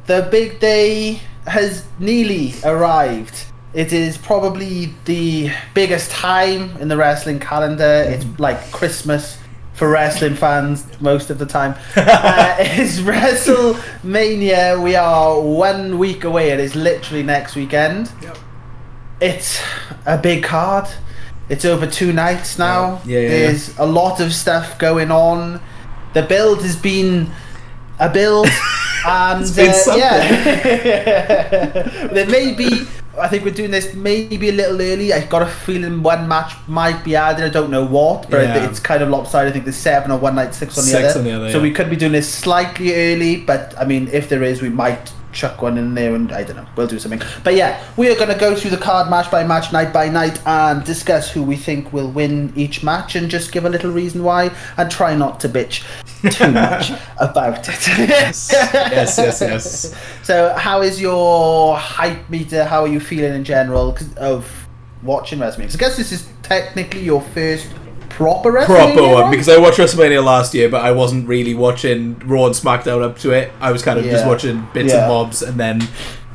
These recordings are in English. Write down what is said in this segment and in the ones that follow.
the big day has nearly arrived. It is probably the biggest time in the wrestling calendar. It's like Christmas for wrestling fans most of the time. It's WrestleMania. We are 1 week away. It is literally next weekend. Yep. It's a big card. It's over 2 nights now. Yeah. There's a lot of stuff going on. The build has been a build. And It's been something. there may be, I think we're doing this maybe a little early. I got a feeling one match might be added. I don't know what, but it's kind of lopsided. I think there's 7 on one night, 6 on the other. So we could be doing this slightly early, but I mean, if there is, we might chuck one in there, and I don't know, we'll do something. But yeah, we are going to go through the card match by match, night by night, and discuss who we think will win each match, and just give a little reason why, and try not to bitch too much about it. Yes. So how is your hype meter? How are you feeling in general of watching WrestleMania? 'Cause I guess this is technically your first proper WrestleMania, one, right? because I watched WrestleMania last year, but I wasn't really watching Raw and SmackDown up to it. I was kind of just watching bits and bobs, and then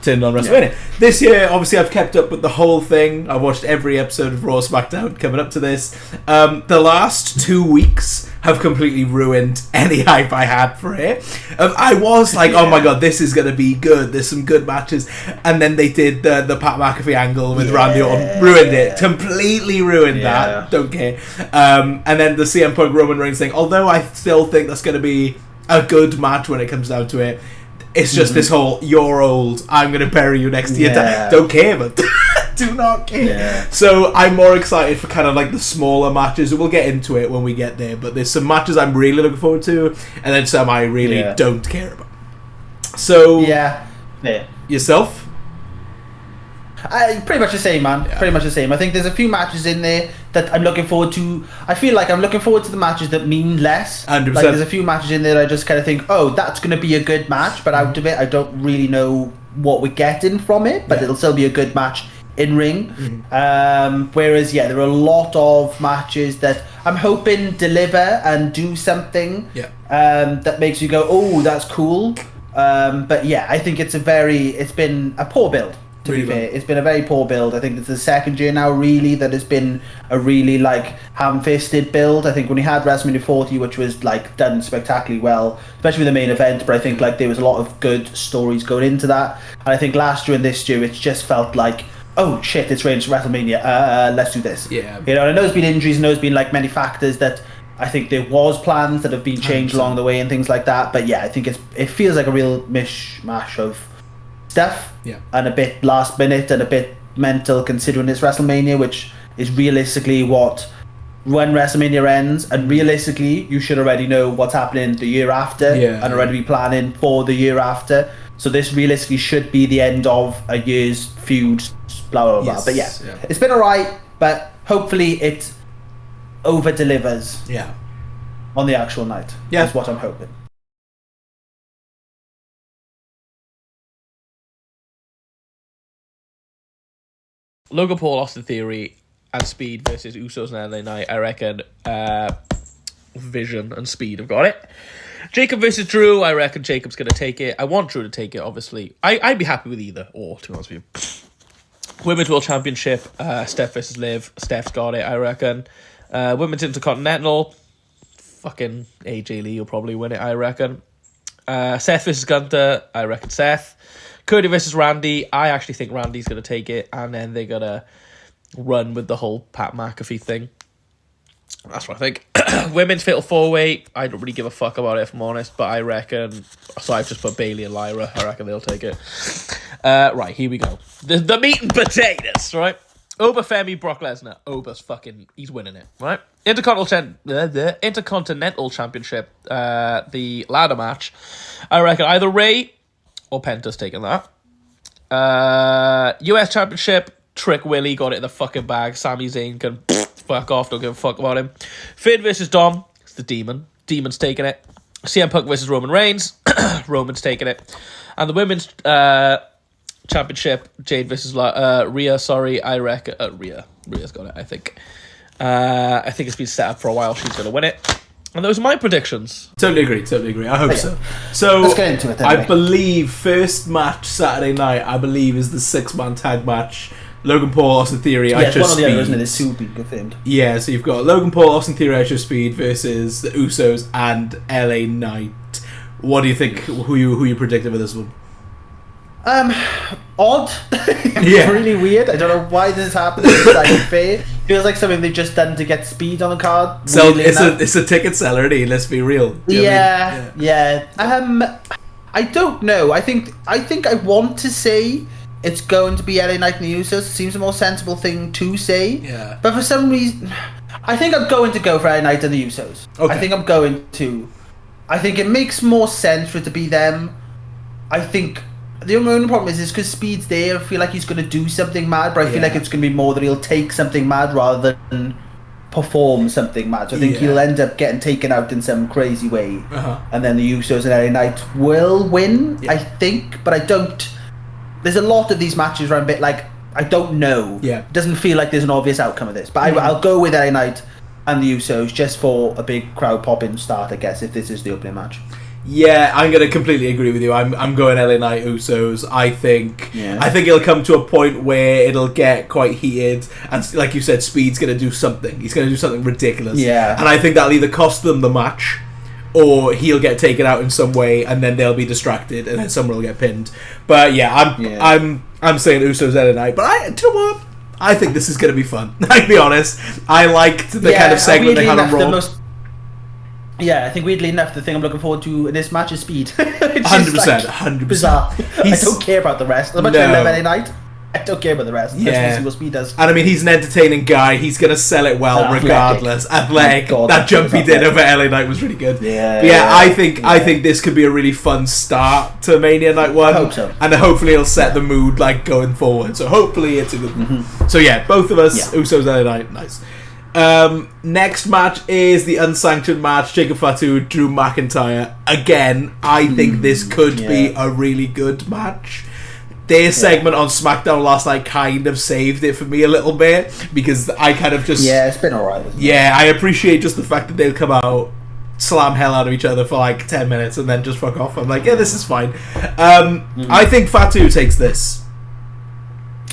turned on WrestleMania. This year, obviously, I've kept up with the whole thing. I've watched every episode of Raw SmackDown coming up to this. The last 2 weeks have completely ruined any hype I had for it. I was like, oh my god, this is going to be good. There's some good matches. And then they did the Pat McAfee angle with Randy Orton. Ruined it. Completely ruined that. Don't care. And then the CM Punk Roman Reigns thing. Although I still think that's going to be a good match when it comes down to it. It's just this whole, you're old, I'm going to bury you next to your dad. Don't care, but do not care. Yeah. So I'm more excited for kind of like the smaller matches. We'll get into it when we get there, but there's some matches I'm really looking forward to, and then some I really don't care about. So, yourself? Pretty much the same, man. Pretty much the same. I think there's a few matches in there that I'm looking forward to. I feel like I'm looking forward to the matches that mean less. 100%. Like there's a few matches in there that I just kind of think, oh, that's going to be a good match, but out of it, I don't really know what we're getting from it, but it'll still be a good match in ring. Whereas, there are a lot of matches that I'm hoping deliver and do something that makes you go, oh, that's cool. But I think it's been a poor build. To be fair, it's been a very poor build. I think it's the second year now, really, that has been a really ham-fisted build. I think when we had WrestleMania 40, which was done spectacularly well, especially with the main event, but I think there was a lot of good stories going into that. And I think last year and this year, it's just felt like, oh shit, it's Reigns WrestleMania. Let's do this. Yeah. And I know there's been injuries, and there's been many factors that I think there was plans that have been changed along the way and things like that. But I think it feels like a real mishmash of stuff, and a bit last minute and a bit mental, considering it's WrestleMania, which is realistically when WrestleMania ends, and realistically you should already know what's happening the year after and already be planning for the year after. So this realistically should be the end of a year's feud, blah blah blah. But it's been alright, but hopefully it over delivers on the actual night. Is what I'm hoping. Logan Paul, Austin Theory, and Speed versus Usos on LA Knight. I reckon Vision and Speed have got it. Jacob versus Drew. I reckon Jacob's going to take it. I want Drew to take it, obviously. I'd be happy with either or, to be honest with you. Women's World Championship. Steph versus Liv. Steph's got it, I reckon. Women's Intercontinental. Fucking AJ Lee will probably win it, I reckon. Seth versus Gunther. I reckon Seth. Cody versus Randy. I actually think Randy's going to take it, and then they're going to run with the whole Pat McAfee thing. That's what I think. Women's Fatal 4-Way. I don't really give a fuck about it, if I'm honest, but I reckon... So I've just put Bayley and Lyra. I reckon they'll take it. Right, here we go. The meat and potatoes, right? Oba Femi, Brock Lesnar. Oba's fucking... He's winning it, right? Intercontinental Championship. The ladder match. I reckon either Ray... or Penta's taking that. US Championship, Trick Willie got it in the fucking bag. Sami Zayn can fuck off, don't give a fuck about him. Finn versus Dom, it's the Demon. Demon's taking it. CM Punk versus Roman Reigns, Roman's taking it. And the Women's Championship, Jade versus Rhea, I reckon. Rhea's got it, I think. I think it's been set up for a while, she's going to win it. And those are my predictions. Totally agree. I hope so. So let's get into it then. I believe first match Saturday night, I believe, is the 6-man tag match. Logan Paul, Austin Theory, it's Ice one of the Speed. others, isn't it? There's two being confirmed. Yeah, so you've got Logan Paul, Austin Theory, Ice Speed versus the Usos and LA Knight. What do you think? Who you predicted for this one? Odd. Yeah. Really weird. I don't know why this is happening. It's like fair. Feels like something they've just done to get Speed on the card. So it's a ticket seller, isn't he? Let's be real. You know what I mean? Yeah. I don't know. I think I want to say it's going to be LA Knight and the Usos. It seems a more sensible thing to say. Yeah. But for some reason, I think I'm going to go for LA Knight and the Usos. Okay. I think I'm going to. I think it makes more sense for it to be them. I think the only problem is because Speed's there. I feel like he's going to do something mad, but I feel like it's going to be more that he'll take something mad rather than perform something mad. So I think he'll end up getting taken out in some crazy way, and then the Usos and LA Knight will win. I think, but I don't. There's a lot of these matches where I'm a bit like, I don't know. Yeah. It doesn't feel like there's an obvious outcome of this. But I'll go with LA Knight and the Usos just for a big crowd pop-in start, I guess, if this is the opening match. Yeah, I'm going to completely agree with you. I'm going LA Knight Usos. I think it'll come to a point where it'll get quite heated, and like you said, Speed's going to do something. He's going to do something ridiculous. Yeah. And I think that'll either cost them the match, or he'll get taken out in some way, and then they'll be distracted, and then someone will get pinned. But I'm saying Usos LA Knight. But do you know what? I think this is going to be fun. I'll be honest. I liked the kind of segment they had on Raw. I think weirdly enough, the thing I'm looking forward to in this match is Speed. 100%. Bizarre. I don't care about the rest. As much as I love LA Knight, I don't care about the rest. Yeah. I just want to see what Speed does. And I mean, he's an entertaining guy. He's going to sell it well, regardless. Athletic. That jump he did over LA Knight was really good. I think this could be a really fun start to Mania Night 1. I hope so. And hopefully it'll set the mood like going forward. So hopefully it's a good one. So yeah, both of us, Usos LA Knight, nice. Next match is the unsanctioned match, Jacob Fatu, Drew McIntyre. Again, I think this could be a really good match. Their segment on SmackDown last night kind of saved it for me a little bit, because I kind of just... Yeah, it's been alright. I appreciate just the fact that they'll come out, slam hell out of each other for like 10 minutes and then just fuck off. I'm like, yeah, this is fine. I think Fatu takes this.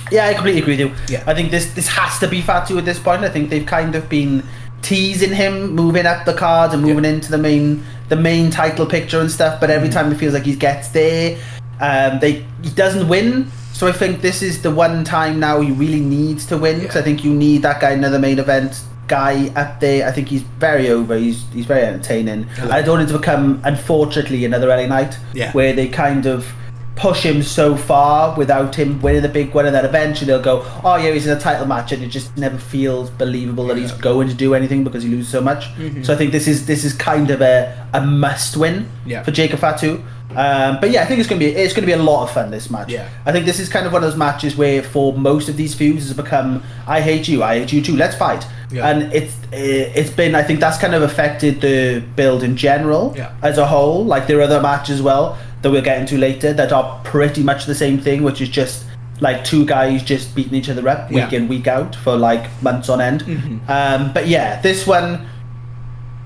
Yeah, I completely agree with you. Yeah. I think this has to be Fatu at this point. I think they've kind of been teasing him, moving up the card and moving into the main title picture and stuff, but every time it feels like he gets there, he doesn't win. So I think this is the one time now he really needs to win, because I think you need that guy, another main event guy up there. I think he's very over. He's very entertaining. I don't want it to become, unfortunately, another LA Knight, where they kind of push him so far without him winning the big one, and then eventually they'll go, oh yeah, he's in a title match, and it just never feels believable that he's going to do anything because he loses so much. So I think this is kind of a must win for Jacob Fatu. But yeah, I think it's going to be a lot of fun, this match. I think this is kind of one of those matches where for most of these feuds it's become, I hate you too, let's fight. And it's been, I think that's kind of affected the build in general as a whole. Like there are other matches as well that we'll get into later that are pretty much the same thing, which is just like two guys just beating each other up week in, week out for like months on end. But yeah, this one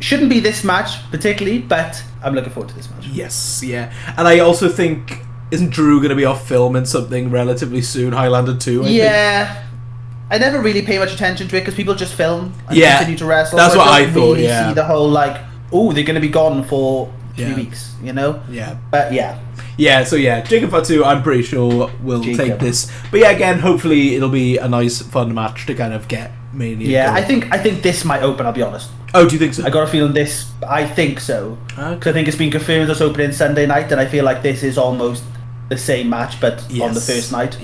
shouldn't be this match particularly, but I'm looking forward to this match. Yes, yeah. And I also think, isn't Drew going to be off filming something relatively soon, Highlander 2? I never really pay much attention to it because people just film and continue to wrestle. That's what I thought, really see the whole like, oh, they're going to be gone for 3 weeks, you know? But so Jacob Fatu, I'm pretty sure will take this. But yeah, again, hopefully it'll be a nice, fun match to kind of get Mania going. I think this might open, I'll be honest. Oh, do you think so? I got a feeling I think so. Because I think it's been confirmed as opening Sunday night, and I feel like this is almost the same match, but on the first night.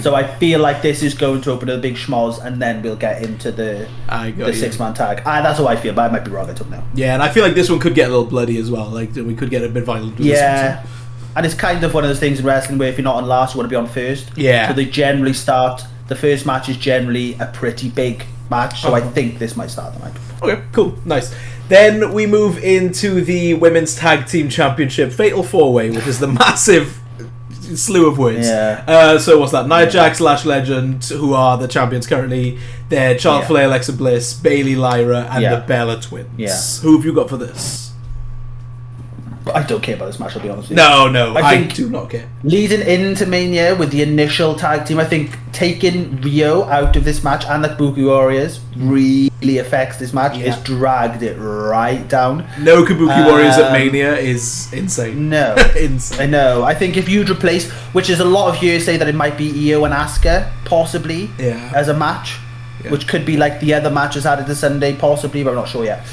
So I feel like this is going to open a big schmoz, and then we'll get into the 6-man tag. That's how I feel, but I might be wrong, I don't know. Yeah, and I feel like this one could get a little bloody as well. Like, we could get a bit violent with this one, so. And it's kind of one of those things in wrestling where if you're not on last, you want to be on first. So they generally start, the first match is generally a pretty big match, so I think this might start the night. Okay, cool, nice. Then we move into the Women's Tag Team Championship Fatal 4-Way, which is the massive slew of words. Yeah. So what's that? Nia Jax, Lash Legend, who are the champions currently. They're Charlotte Flair, Alexa Bliss, Bayley, Lyra, and the Bella Twins. Yeah. Who have you got for this? I don't care about this match, I'll be honest with you. No, I do not care. Leading into Mania with the initial tag team, I think taking Rio out of this match and the Kabuki Warriors really affects this match. Yeah. It's dragged it right down. No Kabuki Warriors at Mania is insane. No. Insane. I know. I think if you'd replace, which is a lot of hearsay that it might be Io and Asuka, possibly, as a match, which could be like the other matches added to Sunday, possibly, but I'm not sure yet.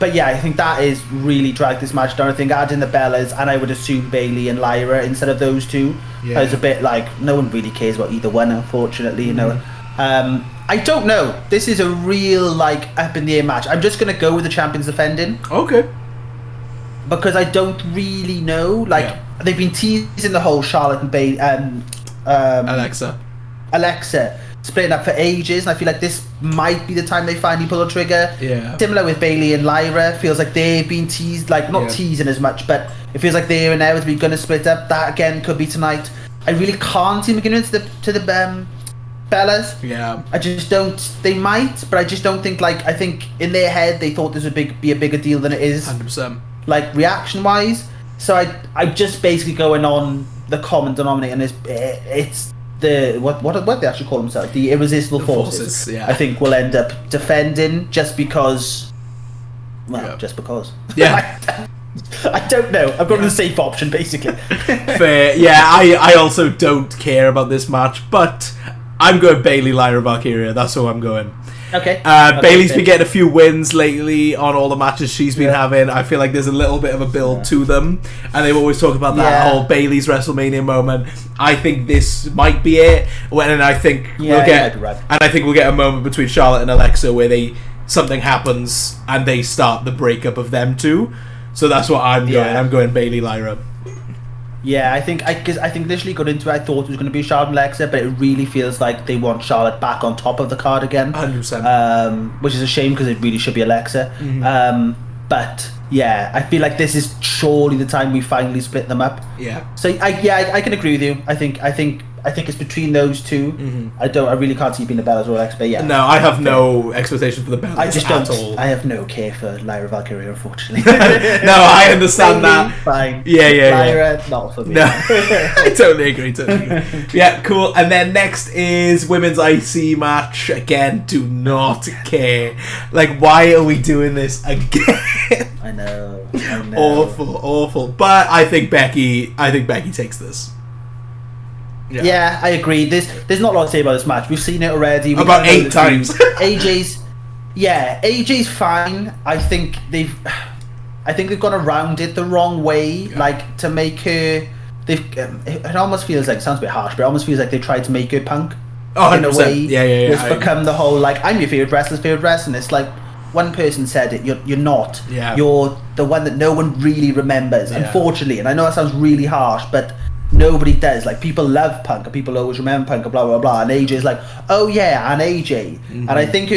But yeah, I think that is really dragged this match down. I think adding the Bellas, and I would assume Bayley and Lyra instead of those two, is a bit like, no one really cares about either one, unfortunately, you know. I don't know. This is a real, like, up in the air match. I'm just going to go with the champions defending. Okay. Because I don't really know. Like, they've been teasing the whole Charlotte and Bayley, Alexa splitting up for ages, and I feel like this might be the time they finally pull the trigger. Similar with Bayley and Lyra, feels like they've been teased, like not teasing as much, but it feels like they're inevitably going to split up. That again could be tonight. I really can't see them getting into the Bellas. I just don't. They might, but I just don't think. Like, I think in their head they thought this would be a bigger deal than it is. 100%. Like, reaction wise. So I'm just basically going on the common denominator, and it's the what they actually call themselves, the irresistible forces. I think will end up defending just because. Well, just because. I don't know. I've got the safe option, basically. Fair. Yeah, I also don't care about this match, but I'm going Bayley, Lyra, Valkyria. That's who I'm going. Okay. Bayley's been getting a few wins lately on all the matches she's been having. I feel like there's a little bit of a build to them, and they've always talked about that whole Bayley's WrestleMania moment. I think this might be it, and I think we'll get a moment between Charlotte and Alexa where something happens and they start the breakup of them two. So that's what I'm going. I'm going Bayley, Lyra. Yeah, I think initially going into it, I thought it was going to be Charlotte and Alexa, but it really feels like they want Charlotte back on top of the card again. 100%. Which is a shame because it really should be Alexa. But yeah, I feel like this is surely the time we finally split them up. So I can agree with you. I think it's between those two. I really can't see it being the Bellas or Alexa, but no, I have no expectation for the Bellas. I just at all. I have no care for Lyra Valkyria, unfortunately. No, I understand that. Fine. Lyra, not for me. No, I totally agree. Yeah, cool. And then next is women's IC match. Again, do not care. Like, why are we doing this again? I know. Awful. But I think Becky takes this. Yeah, I agree. There's not a lot to say about this match. We've seen it already. About 8 times. AJ's fine. I think they've gone around it the wrong way. Like, to make her, it almost feels like, it sounds a bit harsh, but it almost feels like they tried to make her Punk. In a way. It's become the whole, like, I'm your favourite wrestler, and it's like, one person said it, you're not. You're the one that no one really remembers, unfortunately. And I know that sounds really harsh, but nobody does. Like, people love Punk, and people always remember Punk, and blah blah blah. And AJ's like, oh yeah, and AJ. And I think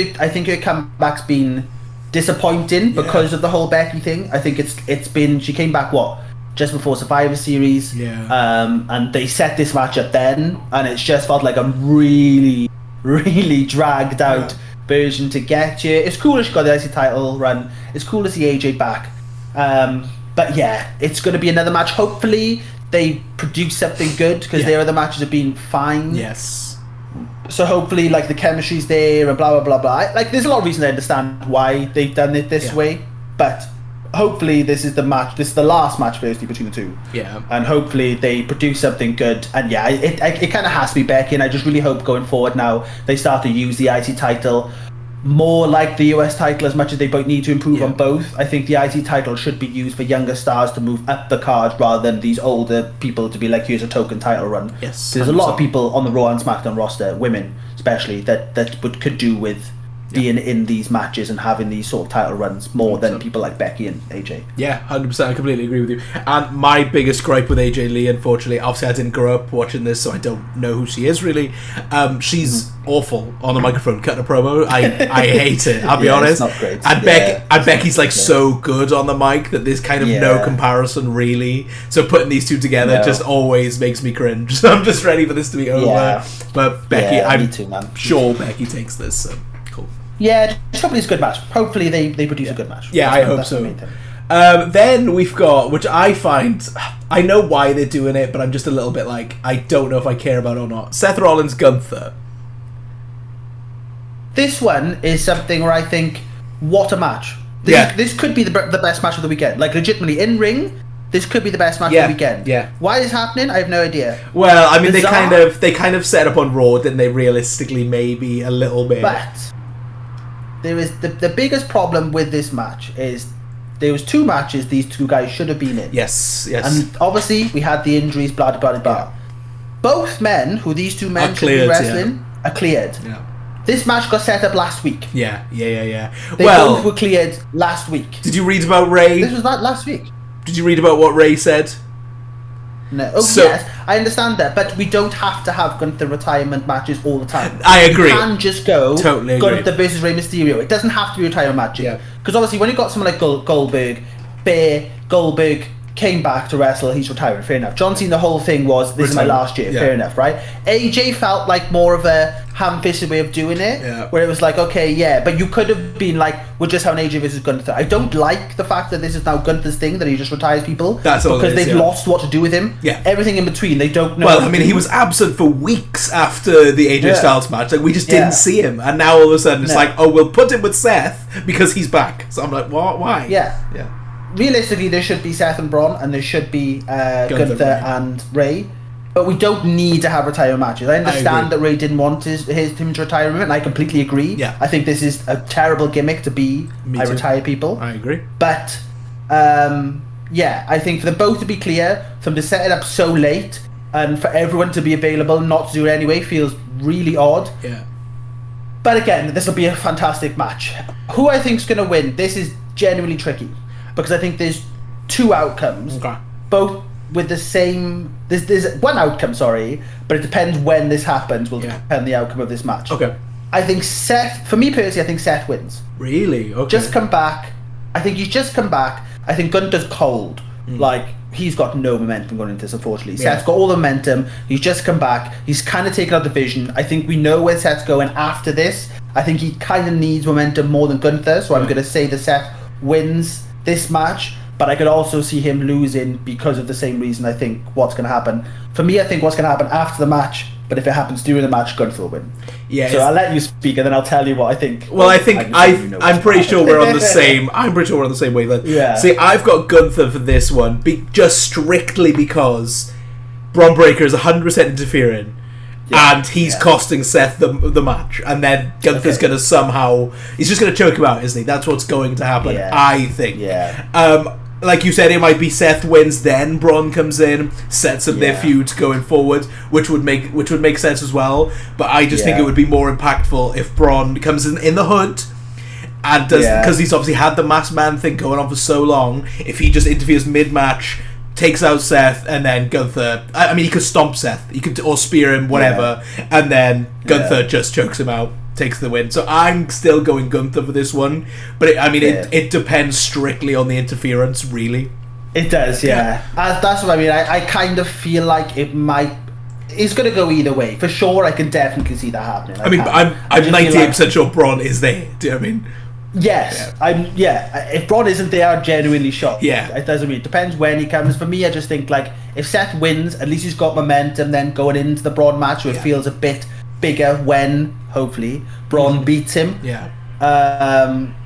her comeback's been disappointing because of the whole Becky thing. I think it's been, she came back just before Survivor Series, and they set this match up then, and it's just felt like a really, really dragged out version to get you. It's cool as she got the IC title run. It's cool to see AJ back. But yeah, it's going to be another match. Hopefully they produce something good, because their other matches have been fine. So hopefully, like, the chemistry's there and blah blah blah blah. Like, there's a lot of reason I understand why they've done it this way, but hopefully this is the match. This is the last match, basically, between the two. And hopefully they produce something good. And it kind of has to be Becky. And I just really hope going forward now they start to use the IC title more like the US title, as much as they both need to improve on both. I think the IC title should be used for younger stars to move up the card, rather than these older people to be like, here's a token title run. There's a lot of people on the Raw and SmackDown roster, women especially, that could do with being in these matches and having these sort of title runs more than people like Becky and AJ. Yeah, 100%. I completely agree with you. And my biggest gripe with AJ Lee, unfortunately, obviously I didn't grow up watching this, so I don't know who she is really. She's awful on the microphone, cutting a promo. I hate it, I'll be honest. It's not great. And Becky's like so good on the mic that there's kind of no comparison really. So putting these two together just always makes me cringe. So I'm just ready for this to be over. Yeah. But Becky, I'm sure Becky takes this. So cool. Yeah, hopefully it's a good match. Hopefully they produce a good match. Yeah, I hope so. Then we've got, which I find, I know why they're doing it, but I'm just a little bit like, I don't know if I care about it or not. Seth Rollins, Gunther. This one is something where I think, what a match. This could be the best match of the weekend. Like, legitimately, in ring, this could be the best match of the weekend. Yeah. Why is this happening? I have no idea. Well, I mean, they kind of set up on Raw, didn't they? Realistically, maybe a little bit. But there is the biggest problem with this match is there was 2 matches these 2 guys should have been in. Yes. And obviously we had the injuries, blah blah blah. Yeah. Both men who these 2 men should be wrestling are cleared. Yeah. This match got set up last week. Yeah. They both were cleared last week. Did you read about Ray? This was last week. Did you read about what Ray said? No. Yes, I understand that, but we don't have to have Gunther retirement matches all the time. I agree. You can just go totally Gunther versus Rey Mysterio. It doesn't have to be retirement matches. Yeah. Because obviously when you got someone like Goldberg came back to wrestle, he's retiring, fair enough. John Cena, the whole thing was, this is my last year, fair enough, right? AJ felt like more of a ham-fisted way of doing it, where it was like, okay, but you could have been like, we're just having AJ versus Gunther. I don't like the fact that this is now Gunther's thing, that he just retires people. That's all because they've lost what to do with him. Yeah. Everything in between, they don't know. Well, I mean, he was absent for weeks after the AJ Styles match. Like, we just didn't see him. And now all of a sudden it's like, oh, we'll put him with Seth because he's back. So I'm like, what? Why? Yeah. Realistically, there should be Seth and Braun, and there should be Gunther and Ray, but we don't need to have retirement matches. I understand that Ray didn't want him to retire, and I completely agree. Yeah. I think this is a terrible gimmick to be retire people. I agree. But I think for them both to be clear, for them to set it up so late, and for everyone to be available not to do it anyway feels really odd. Yeah. But again, this will be a fantastic match. Who I think is going to win? This is genuinely tricky. Because I think there's 2 outcomes, both with the same. There's one outcome, but it depends when this happens. Will depend on the outcome of this match. Okay. I think Seth. For me personally, I think Seth wins. Really? Okay. Just come back. I think he's just come back. I think Gunther's cold. Like, he's got no momentum going into this, unfortunately. Seth's got all the momentum. He's just come back. He's kind of taken out the vision. I think we know where Seth's going after this. I think he kind of needs momentum more than Gunther. So I'm going to say that Seth wins this match, but I could also see him losing because of the same reason. I think what's going to happen for me, I think what's going to happen after the match, but if it happens during the match, Gunther will win. So I'll let you speak and then I'll tell you what I think. Well, I'm pretty sure we're on the same. I'm pretty sure we're on the same wavelength. Yeah. See, I've got Gunther for this one, just strictly because Braun Breaker is 100% interfering. And he's costing Seth the match, and then Gunther's going to somehow, he's just going to choke him out, isn't he? That's what's going to happen, I think. Like you said, it might be Seth wins, then Braun comes in, sets up their feud going forward, which would make sense as well. But I just think it would be more impactful if Braun comes in the hood and does, because he's obviously had the masked man thing going on for so long. If he just interferes mid-match, takes out Seth, and then Gunther, I mean, he could stomp Seth, he could, or spear him, whatever, and then Gunther just chokes him out, takes the win. So I'm still going Gunther for this one, but it depends strictly on the interference, really. It does, that's what I mean. I kind of feel like it might. It's going to go either way for sure. I can definitely see that happening. I'm 98% sure Braun is there. Do you know what I mean? Yes, if Braun isn't there, I'm genuinely shocked. It doesn't really. It depends when he comes. For me, I just think like if Seth wins, at least he's got momentum. Then going into the Braun match, where it feels a bit bigger when hopefully Braun beats him.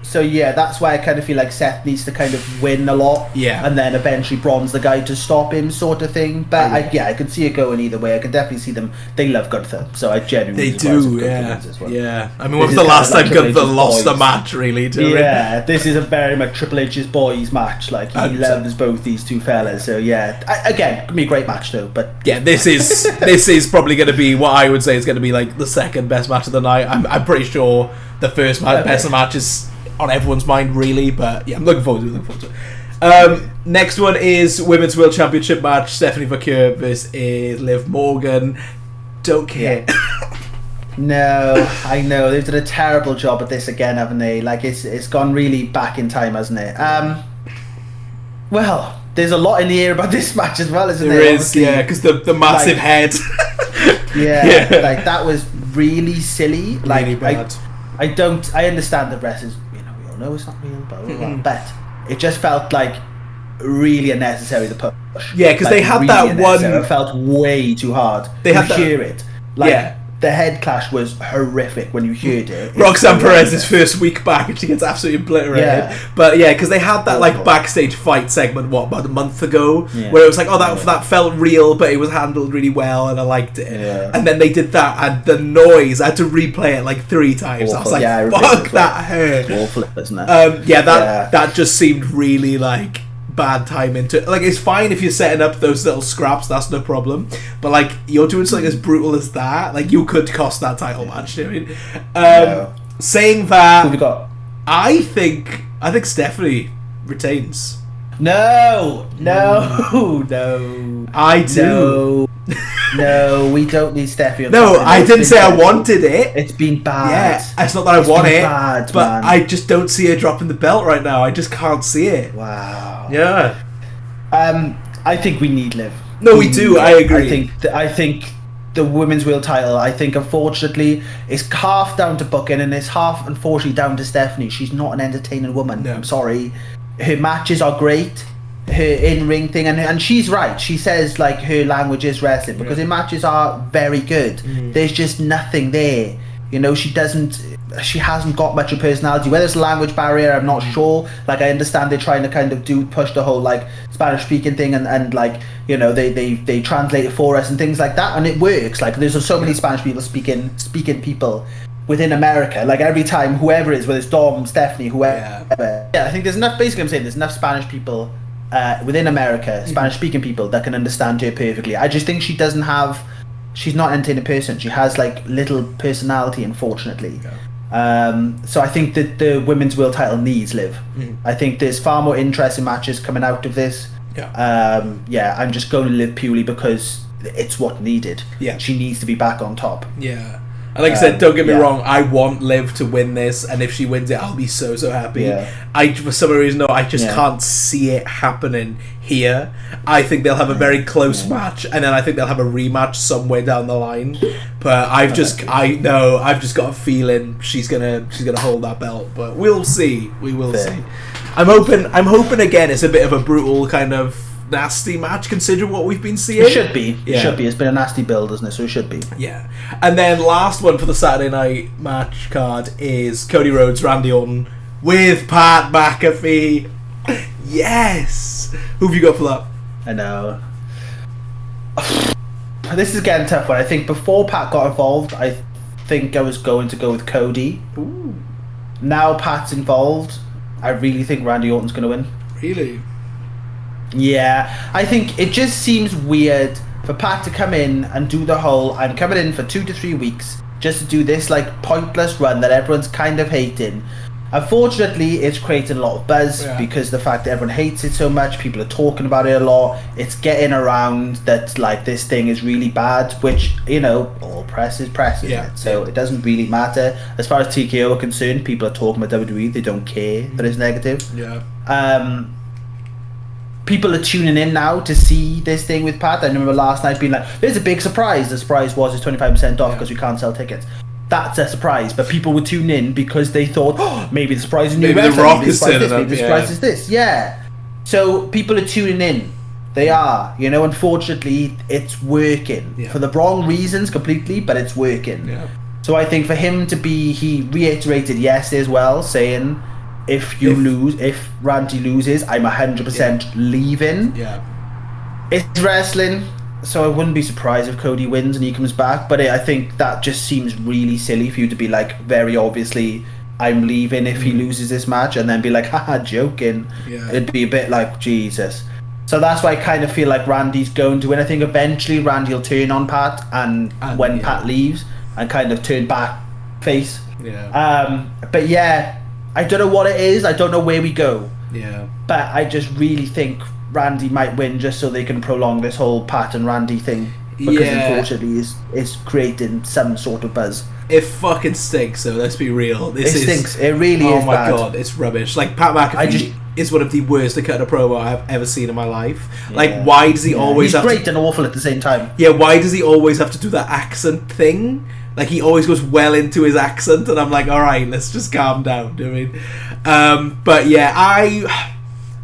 So that's why I kind of feel like Seth needs to kind of win a lot. And then eventually Braun's the guy to stop him, sort of thing. But I can see it going either way. I can definitely see them. They love Gunther, so I genuinely do. I mean, when was the last time Gunther lost a match? Really? This is a very much Triple H's boys match. Like he loves both these 2 fellas. So again, gonna be a great match though. But this is probably going to be what I would say is going to be like the second best match of the night. I'm pretty sure the first match, best of the match is on everyone's mind, really. But yeah, I'm looking forward to it. Next one is Women's World Championship match: Stephanie McCure versus Liv Morgan. Don't care. No, I know they've done a terrible job at this again, haven't they? Like it's gone really back in time, hasn't it? Well, there's a lot in the air about this match as well, isn't there? There is, yeah, because the massive head. Yeah, like that was really silly. Like really bad. I understand that wrestlers, we all know it's not real, but it just felt like really unnecessary, the push. Yeah, because they had that one. It felt way too hard. They had that. Hear it. Like, the head clash was horrific when you heard it. Roxanne Perez's first week back, and she gets absolutely obliterated. Yeah. But yeah, because they had that like backstage fight segment, about a month ago, where it was like, that felt real, but it was handled really well, and I liked it. Yeah. And then they did that, and the noise, I had to replay it like 3 times. Awful. I was like, fuck, that hurt. It's awful, isn't it? That just seemed really like bad time into it. Like, it's fine if you're setting up those little scraps, that's no problem, but like you're doing something as brutal as that, like you could cost that title match. You know what I mean? Saying that, who have you got? I think Stephanie retains. No. I do. No, we don't need Stephanie. No, I didn't say I wanted it. It's been bad. Yeah, it's not that I want it, bad, but man. I just don't see her dropping the belt right now. I just can't see it. Wow. Yeah. I think we need Liv. No, we do. I agree. I think the women's world title, I think unfortunately it's half down to booking and it's half unfortunately down to Stephanie. She's not an entertaining woman. No. I'm sorry. Her matches are great. Her in-ring thing, and she's right. She says like her language is wrestling because her matches are very good. There's just nothing there. She hasn't got much of personality. Whether it's a language barrier, I'm not sure. Like, I understand they're trying to kind of push the whole like Spanish speaking thing, and like they translate it for us and things like that, and it works. Like, there's so many Spanish people speaking people within America. Like, every time whoever it is, whether it's Dom, Stephanie, whoever. Yeah, I think there's enough. Basically, I'm saying there's enough Spanish people within America, Spanish speaking people that can understand her perfectly. I just think she's not an entertaining person. She has like little personality, unfortunately. So I think that the women's world title needs Liv. I think there's far more interesting matches coming out of this. I'm just going to Liv purely because it's what needed. She needs to be back on top. And like I said, don't get me wrong, I want Liv to win this, and if she wins it, I'll be so happy. For some reason, I just can't see it happening here. I think they'll have a very close match, and then I think they'll have a rematch somewhere down the line. But I've just got a feeling she's gonna hold that belt. But we'll see. We will see. I'm hoping again it's a bit of a brutal kind of nasty match considering what we've been seeing. It should be. It's been a nasty build, isn't it? So it should be. Yeah. And then last one for the Saturday night match card is Cody Rhodes, Randy Orton with Pat McAfee. Yes. Who have you got for that? I know. This is getting tough one. I think before Pat got involved, I think I was going to go with Cody. Ooh. Now Pat's involved, I really think Randy Orton's going to win. Really? Yeah, I think it just seems weird for Pat to come in and do the whole I'm coming in for 2 to 3 weeks just to do this like pointless run that everyone's kind of hating. Unfortunately, it's creating a lot of buzz because the fact that everyone hates it so much, people are talking about it a lot. It's getting around that like this thing is really bad, which all press is press, isn't it? So it doesn't really matter as far as TKO are concerned. People are talking about WWE; they don't care that it's negative. People are tuning in now to see this thing with Pat. I remember last night being like, there's a big surprise. The surprise was it's 25% off because we can't sell tickets. That's a surprise, but people would tune in because they thought, maybe the surprise is new. Maybe the Rock is turning up. Maybe the surprise is this. Yeah. So people are tuning in. They are. Unfortunately, it's working. For the wrong reasons completely, but it's working. So I think for him to he reiterated yesterday as well, saying, if Randy loses, I'm 100% leaving. It's wrestling, so I wouldn't be surprised if Cody wins and he comes back, but I think that just seems really silly for you to be like, very obviously I'm leaving if he loses this match, and then be like, haha, joking. It'd be a bit like, Jesus. So that's why I kind of feel like Randy's going to win. I think eventually Randy will turn on Pat and when Pat leaves and kind of turn back face. Yeah. But yeah, I don't know what it is. I don't know where we go. Yeah. But I just really think Randy might win just so they can prolong this whole Pat and Randy thing. Because unfortunately it's creating some sort of buzz. It fucking stinks, though, let's be real. It stinks. It really is bad. Oh my god, it's rubbish. Like, Pat McAfee is one of the worst to cut a promo I've ever seen in my life. Yeah. Like, why does he always have He's great and awful at the same time. Yeah, why does he always have to do that accent thing? Like, he always goes well into his accent, and I'm like, alright, let's just calm down, do you know what I mean? But yeah,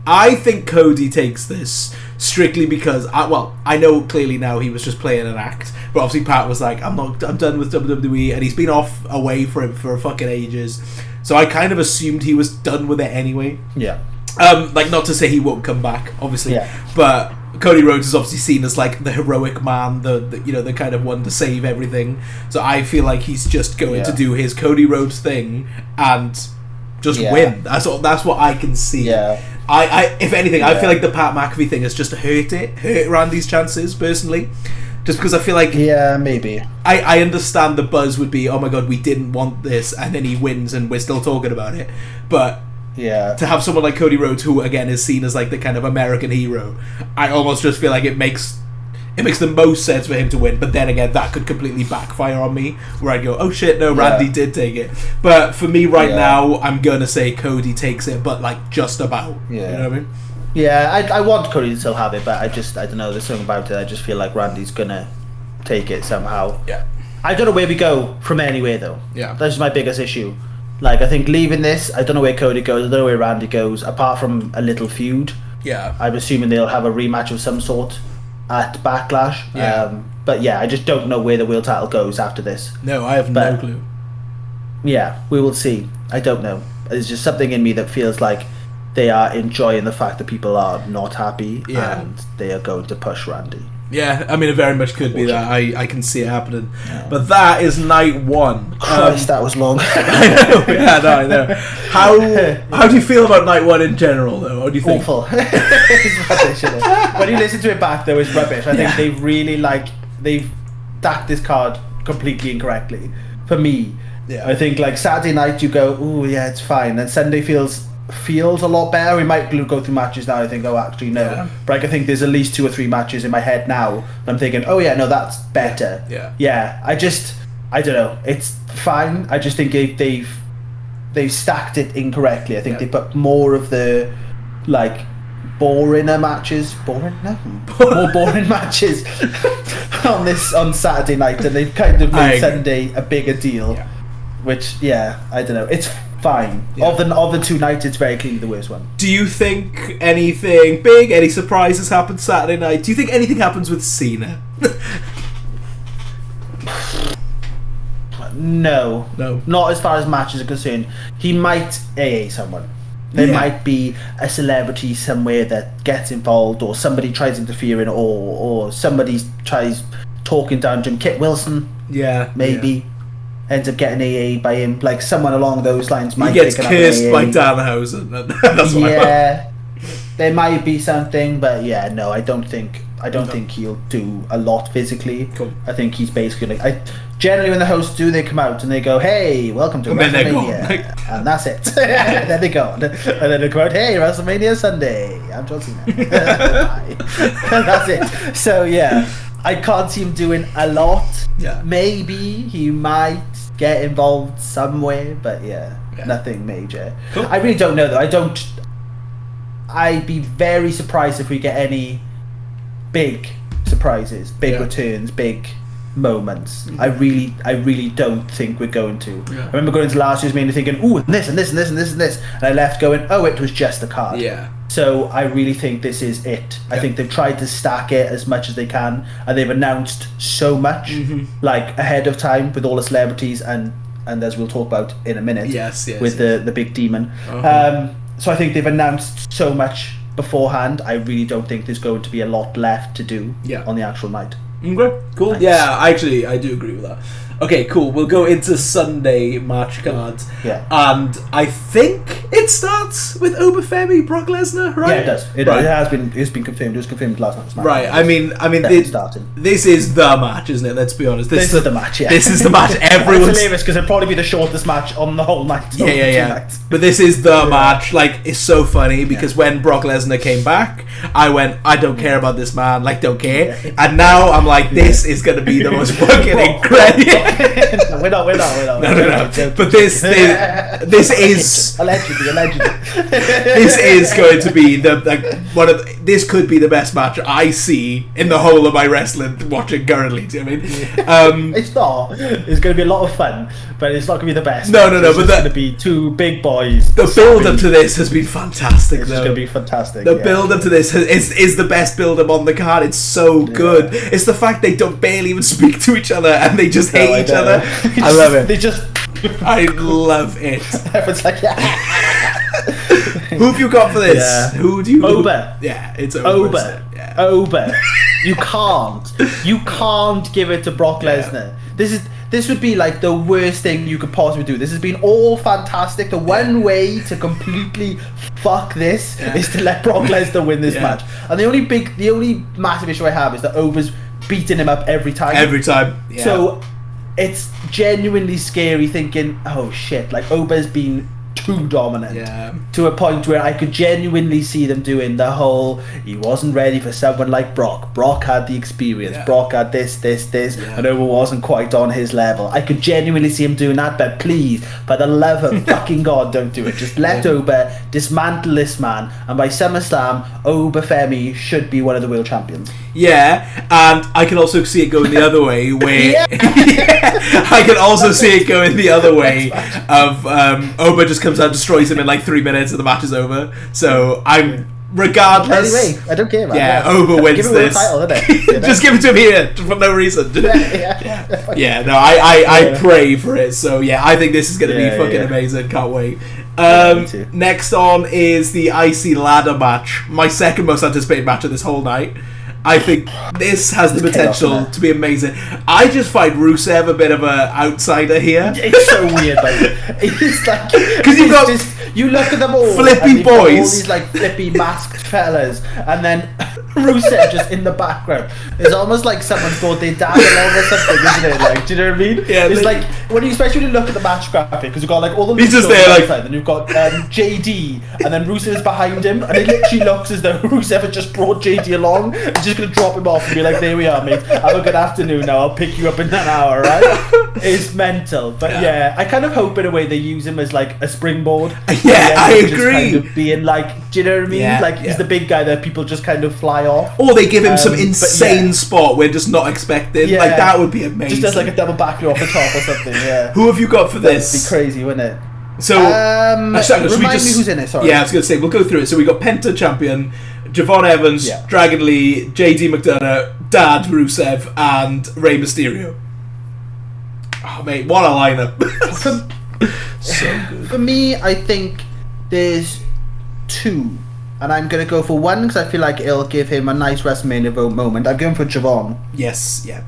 I think Cody takes this strictly because I know clearly now he was just playing an act, but obviously Pat was like, I'm done with WWE, and he's been away from it for fucking ages, so I kind of assumed he was done with it anyway. Yeah. Like, not to say he won't come back, obviously, but Cody Rhodes is obviously seen as like the heroic man, the kind of one to save everything. So I feel like he's just going to do his Cody Rhodes thing and just win. That's what I can see. Yeah. I if anything, I feel like the Pat McAfee thing has just hurt Randy's chances personally. Just because I feel like maybe I understand the buzz would be, oh my god, we didn't want this, and then he wins and we're still talking about it. But to have someone like Cody Rhodes, who again is seen as like the kind of American hero, I almost just feel like it makes the most sense for him to win. But then again, that could completely backfire on me, where I go, oh shit, no, Randy did take it. But for me right now, I'm gonna say Cody takes it, but like just about. You know what I mean? Yeah, I want Cody to still have it, but I don't know, there's something about it. I just feel like Randy's gonna take it somehow. Yeah. I don't know where we go from anywhere though. Yeah. That's my biggest issue. Like, I think leaving this, I don't know where Cody goes, I don't know where Randy goes, apart from a little feud. Yeah. I'm assuming they'll have a rematch of some sort at Backlash. Yeah. But yeah, I just don't know where the world title goes after this. No, I have no clue. Yeah, we will see. I don't know. There's just something in me that feels like they are enjoying the fact that people are not happy and they are going to push Randy. Yeah, I mean, it very much could be that. I can see it happening. Yeah. But that is night one. Christ, that was long. I know. How do you feel about night one in general, though? What do you think? Awful. It's rubbish, isn't it? When you listen to it back, though, it's rubbish. I think they've really, they've stacked this card completely incorrectly. For me. Yeah. I think, Saturday night, you go, ooh, yeah, it's fine. And Sunday feels a lot better. We might go through matches now. I think, oh, actually no. Yeah. But I think there's at least 2 or 3 matches in my head now. I'm thinking, oh yeah, no, that's better. Yeah. I don't know. It's fine. I just think they've stacked it incorrectly. I think they put more of the boringer matches. Boring? No. More boring matches on Saturday night, and they've kind of made Sunday a bigger deal. Yeah. Which, I don't know. It's fine. Yeah. Of the 2 nights, it's very clearly the worst one. Do you think anything big, any surprises happened Saturday night? Do you think anything happens with Cena? No. Not as far as matches are concerned. He might AA someone. There might be a celebrity somewhere that gets involved, or somebody tries interfering, or somebody tries talking down to him. Kit Wilson. Yeah. Maybe. Yeah. Ends up getting AA by him, someone along those lines might. He gets kissed by Danhausen. That's what there might be something, but no, I don't think he'll do a lot physically. Cool. I think he's basically generally when the hosts do, they come out and they go, "Hey, welcome to WrestleMania," and that's it. Then they go, and then they come out, "Hey, WrestleMania Sunday. I'm John Cena." Bye. And that's it. So I can't see him doing a lot. Yeah. Maybe he might get involved somewhere, but nothing major. Cool. I really don't know though. I'd be very surprised if we get any big surprises, big returns, big moments. Mm-hmm. I really don't think we're going to. Yeah. I remember going into last year's Mania thinking, ooh, and this and this and this and this and this, and I left going, oh, it was just a card. Yeah. So I really think this is it. I think they've tried to stack it as much as they can, and they've announced so much ahead of time with all the celebrities and as we'll talk about in a minute. Yes. With the big demon. Uh-huh. So I think they've announced so much beforehand. I really don't think there's going to be a lot left to do on the actual night. Okay, cool. Nice. Yeah, actually, I do agree with that. Okay, cool. We'll go into Sunday match cards. Yeah. And I think it starts with Obafemi, Brock Lesnar, right? Yeah, it does. It has been. It's been confirmed. It was confirmed last night's match. Right. I mean, this is the match, isn't it? Let's be honest. This is the match. Yeah. This is the match. Everyone's It's hilarious because it'll probably be the shortest match on the whole night. Yeah. But this is the match. Like, it's so funny because when Brock Lesnar came back, I went, I don't care about this man. Like, don't care. Yeah. And now I'm like, this is going to be the most fucking incredible. We're not. No. But this is allegedly. This is going to be this could be the best match I see in the whole of my wrestling watching currently. Do you know what I mean? It's not. It's going to be a lot of fun, but it's not going to be the best. No. It's going to be two big boys. The build up to this has been fantastic. It's going to be fantastic. The build up to this is the best build up on the card. It's so good. It's the fact they don't barely even speak to each other and they just hate each other. I love it. They just. I love it. Everyone's like, Who have you got for this? Yeah. Who do you? Oba. Yeah, it's Oba. Yeah. Oba. You can't give it to Brock Lesnar. This would be like the worst thing you could possibly do. This has been all fantastic. The one way to completely fuck this is to let Brock Lesnar win this match. And the only massive issue I have is that Oba's beating him up every time. Yeah. So it's genuinely scary thinking, oh shit, like Oba's been too dominant to a point where I could genuinely see them doing the whole, he wasn't ready for someone like Brock. Brock had the experience. Brock had this, and Oba wasn't quite on his level. I could genuinely see him doing that, but please, by the love of fucking God, don't do it. Just let Oba dismantle this man, and by SummerSlam, Obafemi should be one of the world champions. Yeah, and I can also see it going the other way, where I can also see it going the other way of Oba just comes out, destroys him in like 3 minutes, and the match is over. So regardless. Anyway, I don't care, man. Yeah, Oba wins this. Title, it? Just give it to him here for no reason. I pray for it. So yeah, I think this is going to be fucking amazing. Can't wait. Next on is the IC ladder match. My second most anticipated match of this whole night. I think this has the potential to be amazing. I just find Rusev a bit of an outsider here. It's so weird, like it's like because you've got you look at them all, flippy boys, all these like flippy masked fellas, and then Rusev just in the background. It's almost like someone brought their dad along or something, isn't it? Like, do you know what I mean? Yeah. It's like when you especially look at the match graphic because you've got like all the. He's just there, like. Then you've got JD, and then Rusev is behind him, and it literally looks as though Rusev had just brought JD along. He's just gonna drop him off and be like, "There we are, mate. Have a good afternoon. Now I'll pick you up in an hour." Right? It's mental, but yeah, I kind of hope in a way they use him as like a springboard. Yeah, I agree. Just kind of being like, do you know what I mean? Like he's the big guy that people just kind of fly off. Or they give him some insane spot we're just not expecting. Yeah. Like that would be amazing. Just as like a double back off the top or something. Yeah. Who have you got for this? That'd be crazy, wouldn't it? So, remind me who's in it. Sorry. Yeah, I was going to say we'll go through it. So we got Penta champion, Javon Evans, Dragon Lee, JD McDonough, Dad Rusev, and Rey Mysterio. Oh mate, what a lineup! So good. For me, I think there's two, and I'm going to go for one because I feel like it'll give him a nice WrestleMania moment. I'm going for Javon. Yes, yeah.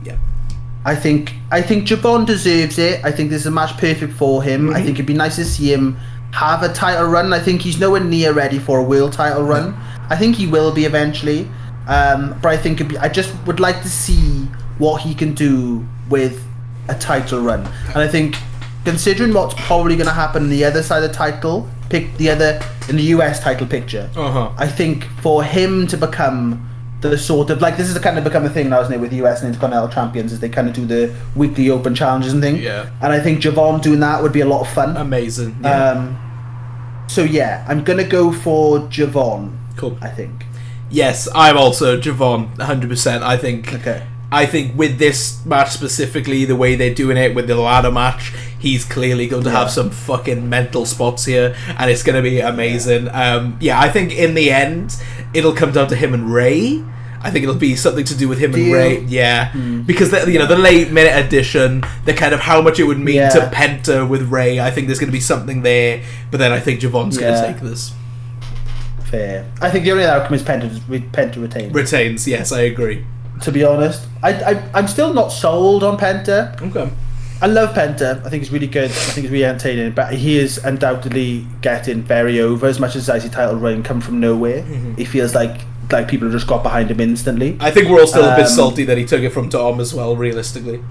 I think Javon deserves it. I think this is a match perfect for him. I think it'd be nice to see him have a title run. I think he's nowhere near ready for a world title run. I think he will be eventually, but I think I just would like to see what he can do with a title run. And I think, considering what's probably going to happen on the other side of the title, in the US title picture, I think for him to become the sort of like, this is kind of become a thing now, isn't it, with US and Intercontinental Champions, is they kind of do the weekly open challenges and thing. Yeah. And I think Javon doing that would be a lot of fun. Amazing. Yeah. So yeah, I'm gonna go for Javon. Cool. I think. Yes, I'm also Javon, 100%. I think. Okay. I think with this match specifically, the way they're doing it with the ladder match, he's clearly going to have some fucking mental spots here, and it's going to be amazing. I think in the end, it'll come down to him and Ray. I think it'll be something to do with him and Ray. Yeah, because the late minute addition, the kind of how much it would mean to Penta with Ray. I think there's going to be something there, but then I think Javon's going to take this. Fair. I think the only outcome is Penta retains. Retains, yes, I agree. To be honest, I'm still not sold on Penta. Okay. I love Penta. I think he's really good. I think he's really entertaining. But he is undoubtedly getting very over. As much as his IC title reign come from nowhere, he feels like people have just got behind him instantly. I think we're all still a bit salty that he took it from Tom as well, realistically.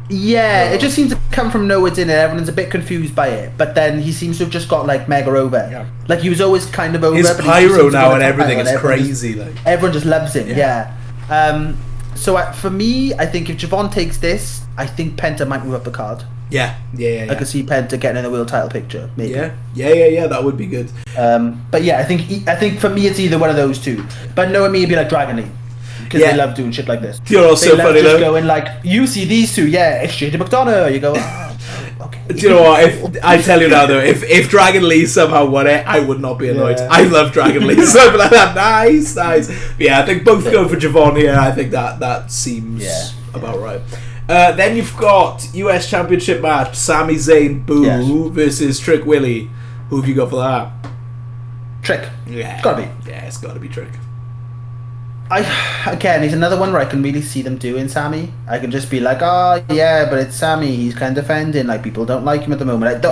Yeah, it just seems to come from nowhere, didn't it? Everyone's a bit confused by it. But then he seems to have just got like mega over. Yeah. Like he was always kind of over. His but pyro now and everything is crazy. Everyone just loves him, yeah. So for me, I think if Javon takes this, I think Penta might move up the card. Yeah. I could see Penta getting in the world title picture, maybe. Yeah, that would be good. But yeah, I think for me it's either one of those two. But knowing me, it'd be like Dragon Lee. Because they love doing shit like this. You're also funny though. Going like, you see these two, it's JJ McDonough. You go, okay. Do you know what? If I tell you now though, if Dragon Lee somehow won it, I would not be annoyed. I love Dragon Lee, so I'd be like that. Nice. But yeah, I think both go for Javon here. I think that seems about right. Then you've got US Championship match: Sami Zayn versus Trick Willie. Who have you got for that? Trick. Yeah, it's gotta be. Yeah, it's gotta be Trick. Again, he's another one where I can really see them doing Sammy. I can just be like, oh yeah, but it's Sammy. He's kind of offending. Like people don't like him at the moment.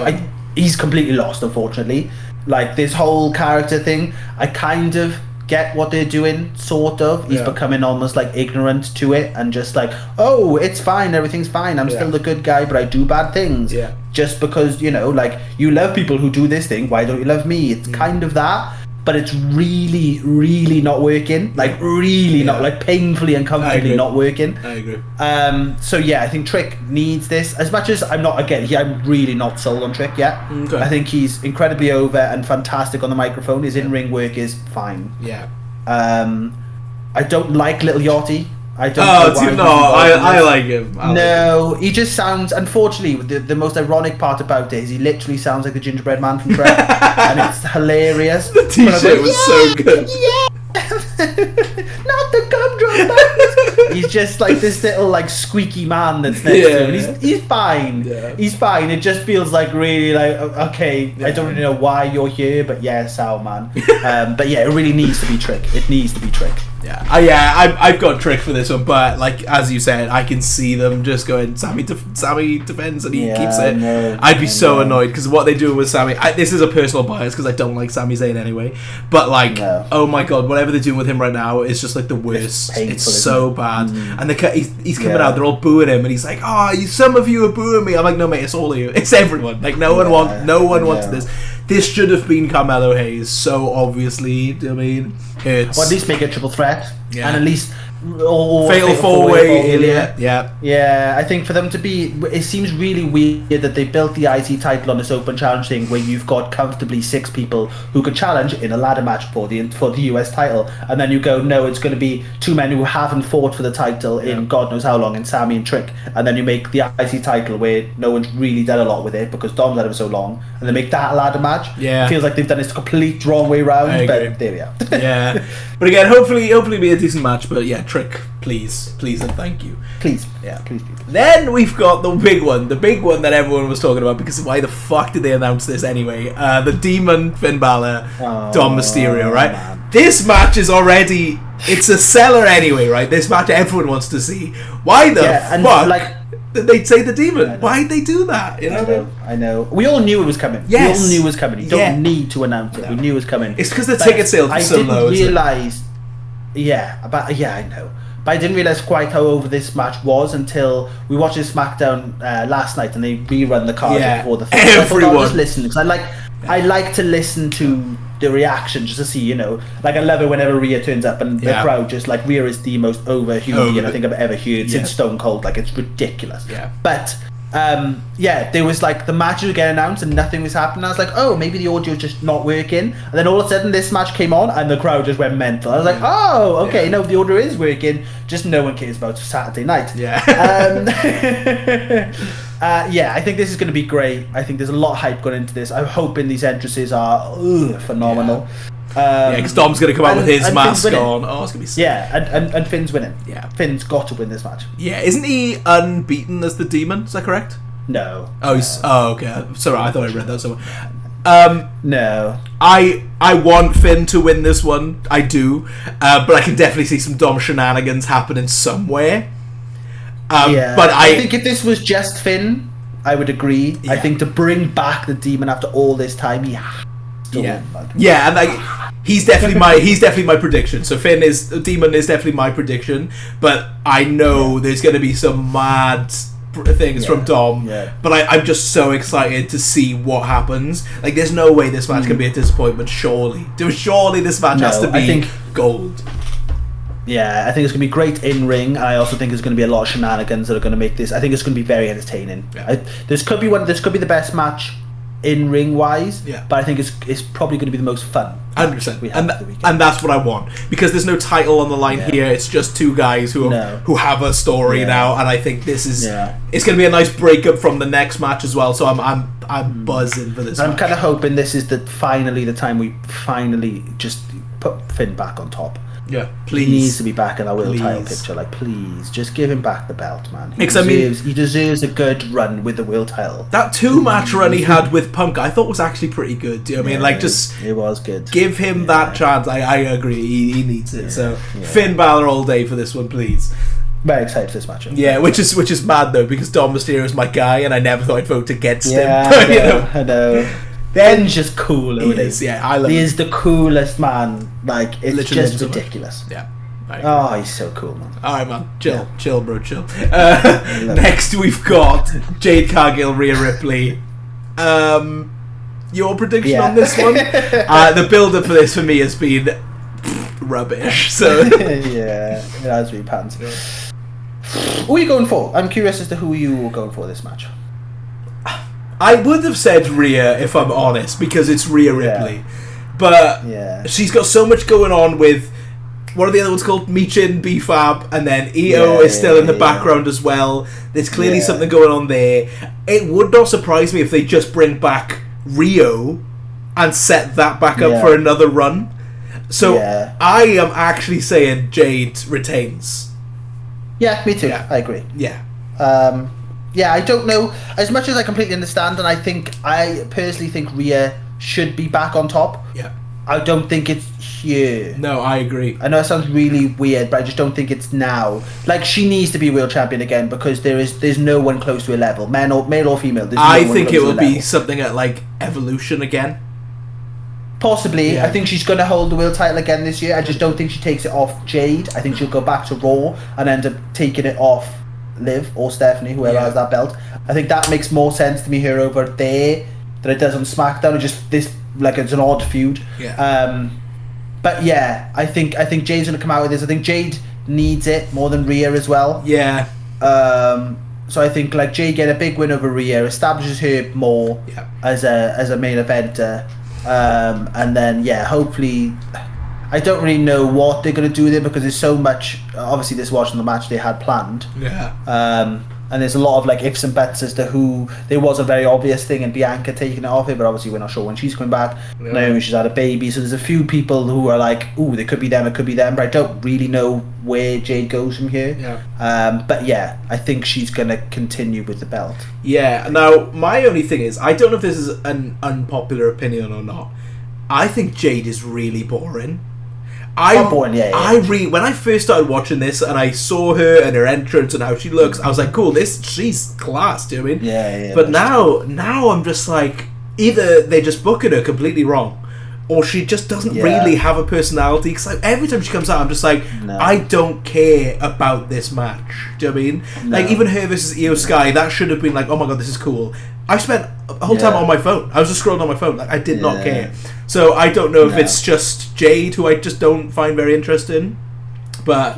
He's completely lost, unfortunately. Like this whole character thing, I kind of get what they're doing, sort of. He's becoming almost like ignorant to it and just like, oh, it's fine, everything's fine. I'm still the good guy, but I do bad things. Yeah. Just because you love people who do this thing. Why don't you love me? It's kind of that. But it's really, really not working. Like, really not, like, painfully and comfortably not working. I agree. So, yeah, I think Trick needs this. As much as I'm really not sold on Trick yet. Okay. I think he's incredibly over and fantastic on the microphone. His in-ring work is fine. Yeah. I don't like Little Yachty. I don't I like him. He just sounds, unfortunately, the most ironic part about it is he literally sounds like the gingerbread man from Shrek. And it's hilarious. The t-shirt was so good. Not the gumdrop. He's just like this little like squeaky man that's next to him. He's fine. Yeah. He's fine. It just feels like really like okay. I don't really know why you're here, but Sal man. But yeah, it really needs to be Trick. It needs to be Trick. I've got Trick for this one, but like as you said, I can see them just going Sammy defends and he keeps it. I'd be so annoyed because what they do with Sammy. This is a personal bias because I don't like Sami Zayn anyway. But like, oh my god, whatever they're doing with him right now is just like the worst. It's so bad. And he's coming out, they're all booing him, and he's like, some of you are booing me. I'm like, no mate, it's all of you. It's everyone. Like no one wanted this. This should have been Carmelo Hayes, so obviously, hurts. Or at least make it a triple threat, and at least fatal four-way Ilya. Yeah, I think for them to be, it seems really weird that they built the IC title on this open challenge thing where you've got comfortably 6 people who could challenge in a ladder match for the US title, and then you go, no, it's going to be 2 men who haven't fought for the title in God knows how long, in Sammy and Trick, and then you make the IC title where no one's really done a lot with it because Dom's had him so long, and then make that a ladder match. It feels like they've done this complete wrong way round, but there we are. But again, hopefully be a decent match, but Trick, please and thank you. Please. Then we've got the big one that everyone was talking about because why the fuck did they announce this anyway? The Demon Finn Balor, Dom Mysterio, right? Man. This match is already, it's a seller anyway, right? This match everyone wants to see. Why the fuck did they say the Demon? Why'd they do that? I know. We all knew it was coming. Yes. We all knew it was coming. You don't need to announce it. No. We knew it was coming. It's because the ticket sales were so low. I didn't realise. I know. But I didn't realise quite how over this match was until we watched this SmackDown last night and they rerun the card before the film. Everyone. So I just listen because I like to listen to the reaction just to see, like I love it whenever Rhea turns up and the crowd just like Rhea is the most over human being I think I've ever heard since Stone Cold. Like it's ridiculous. But there was like the match was getting announced and nothing was happening. I was like, oh, maybe the audio's just not working. And then all of a sudden this match came on and the crowd just went mental. I was like, oh, okay, no, the audio is working. Just no one cares about Saturday night. I think this is going to be great. I think there's a lot of hype going into this. I'm hoping these entrances are phenomenal. Because Dom's going to come out with his mask on. Oh, it's going to be sick. And Finn's winning. Finn's got to win this match. Isn't he unbeaten as the Demon? Is that correct? No. Okay. Sorry, I thought I read that somewhere. No. I want Finn to win this one. I do. But I can definitely see some Dom shenanigans happening somewhere. But I think if this was just Finn, I would agree. Yeah. I think to bring back the Demon after all this time, he has to win, man. Yeah, and like he's definitely my prediction. So Demon is definitely my prediction, but I know there's going to be some mad things from Dom. Yeah. But I'm just so excited to see what happens. Like, there's no way this match can be a disappointment. Surely this match has to be gold. Yeah, I think it's going to be great in ring. I also think there's going to be a lot of shenanigans that are going to make this. I think it's going to be very entertaining. Yeah. This could be the best match in ring wise. Yeah. But I think it's probably going to be the most fun. 100%. And that's what I want, because there's no title on the line here. It's just two guys who have a story now, and I think this is it's going to be a nice breakup from the next match as well. So I'm buzzing for this. I'm kind of hoping this is finally the time we finally just put Finn back on top. Yeah, please. He needs to be back in that world title picture. Like, please, just give him back the belt, man. He deserves a good run with the world title. That 2-match run he had with Punk, I thought was actually pretty good. Do you know what I mean? Like, just it was good. Give him that chance. I agree. He needs it. So Finn Balor all day for this one, please. Very excited for this match. Yeah, which is mad though, because Dom Mysterio is my guy, and I never thought I'd vote against him. I know. Ben's just cool. He is. Yeah, I love him. He is the coolest man. Like, it's Literally just ridiculous. Yeah. Oh, he's so cool, man. Alright, man. Chill, bro, chill. Next, we've got Jade Cargill, Rhea Ripley. Your prediction on this one? The build-up for this for me has been rubbish. So yeah, it has been pants. Who are you going for? I'm curious as to who you were going for this match. I would have said Rhea, if I'm honest, because it's Rhea Ripley. But she's got so much going on with, what are the other ones called? Michin, B-Fab, and then EO is still in the background as well. There's clearly something going on there. It would not surprise me if they just bring back Rio and set that back up for another run. So I am actually saying Jade retains. Yeah, me too. Yeah. I agree. Yeah. I don't know. As much as I completely understand, and I personally think Rhea should be back on top. Yeah. I don't think it's here. No, I agree. I know it sounds really weird, but I just don't think it's now. Like, she needs to be world champion again, because there's no one close to her level, male or female. I think it would be something at like Evolution again. Possibly. I think she's going to hold the world title again this year. I just don't think she takes it off Jade. I think she'll go back to Raw and end up taking it off Liv or Stephanie, whoever has that belt. I think that makes more sense to me here over there than it does on SmackDown. It's just this, like, it's an odd feud. But yeah, I think Jade's going to come out with this. I think Jade needs it more than Rhea as well. Yeah. So I think, like, Jade get a big win over Rhea, establishes her more as a main eventer. And then hopefully, I don't really know what they're going to do with it, because there's so much. Obviously, this wasn't the match they had planned. And there's a lot of like ifs and buts as to who. There was a very obvious thing in Bianca taking it off it, but obviously we're not sure when she's coming back. Naomi, she's had a baby, so there's a few people who are like, "Ooh, they could be them, it could be them," but I don't really know where Jade goes from here. But yeah, I think she's gonna continue with the belt. Yeah. Now, my only thing is, I don't know if this is an unpopular opinion or not. I think Jade is really boring. When I first started watching this and I saw her and her entrance and how she looks, I was like, cool, she's class, do you know what I mean? But now I'm just like, either they're just booking her completely wrong, or she just doesn't really have a personality, because like, every time she comes out I'm just like, I don't care about this match, do you know what I mean? Like, even her versus Io Sky, that should have been like, oh my god, this is cool. I spent a whole time on my phone. I was just scrolling on my phone. Like, I did not care. So I don't know if it's just Jade, who I just don't find very interesting. But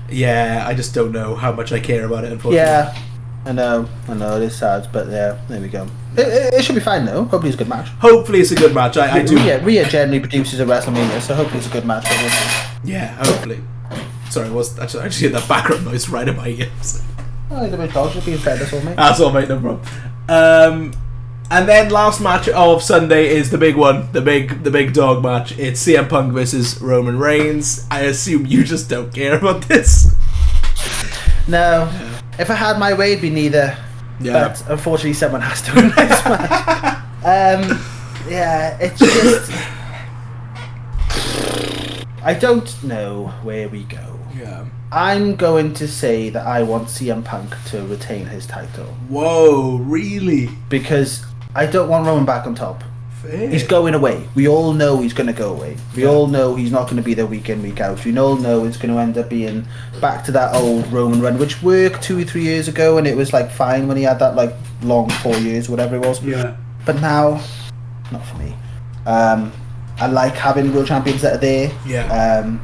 yeah, I just don't know how much I care about it, unfortunately. Yeah, I know, it is sad, but yeah, there we go. It should be fine though. Hopefully it's a good match. Hopefully it's a good match. I do. Rhea generally produces a Wrestlemania, so hopefully it's a good match. Yeah, hopefully. Sorry, I just hear that background noise right in my ears. Oh, the big dog should be fed. That's all, mate. That's all, mate. No problem. And then last match of Sunday is the big one, the big dog match. It's CM Punk versus Roman Reigns. I assume you just don't care about this. No, if I had my way, it'd be neither. But unfortunately, someone has to win this match. It's just. I don't know where we go. Yeah. I'm going to say that I want CM Punk to retain his title. Whoa, really? Because I don't want Roman back on top. Fair. He's going away. We all know he's going to go away. We all know he's not going to be there week in, week out. We all know it's going to end up being back to that old Roman run, which worked 2 or 3 years ago, and it was like fine when he had that like long 4 years, whatever it was. Yeah. But now, not for me. I like having world champions that are there. Yeah.